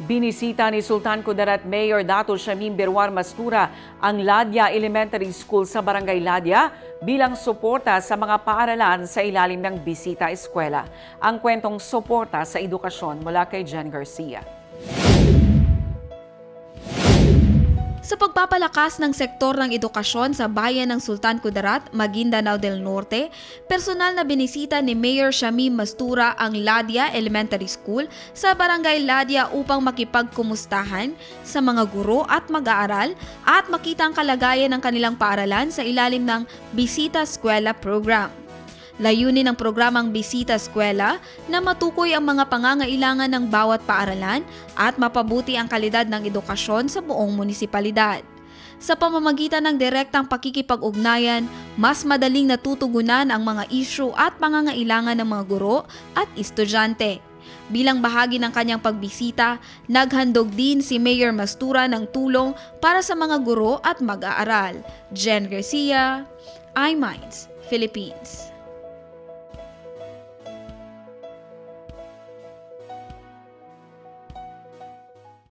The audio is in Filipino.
Binisita ni Sultan Kudarat Mayor Dato Shamim Berwar Mastura ang Ladya Elementary School sa Barangay Ladya bilang suporta sa mga paaralan sa ilalim ng Bisita Eskwela. Ang kwentong suporta sa edukasyon mula kay Jen Garcia. Sa pagpapalakas ng sektor ng edukasyon sa bayan ng Sultan Kudarat, Maguindanao del Norte, personal na binisita ni Mayor Shamim Mastura ang Ladya Elementary School sa Barangay Ladya upang makipagkumustahan sa mga guro at mag-aaral at makita ang kalagayan ng kanilang paaralan sa ilalim ng Bisita Eskwela Program. Layunin ng programang Bisita Eskwela na matukoy ang mga pangangailangan ng bawat paaralan at mapabuti ang kalidad ng edukasyon sa buong munisipalidad. Sa pamamagitan ng direktang pakikipag-ugnayan, mas madaling natutugunan ang mga isyu at pangangailangan ng mga guro at estudyante. Bilang bahagi ng kanyang pagbisita, naghandog din si Mayor Mastura ng tulong para sa mga guro at mag-aaral. Jen Garcia, iMinds, Philippines.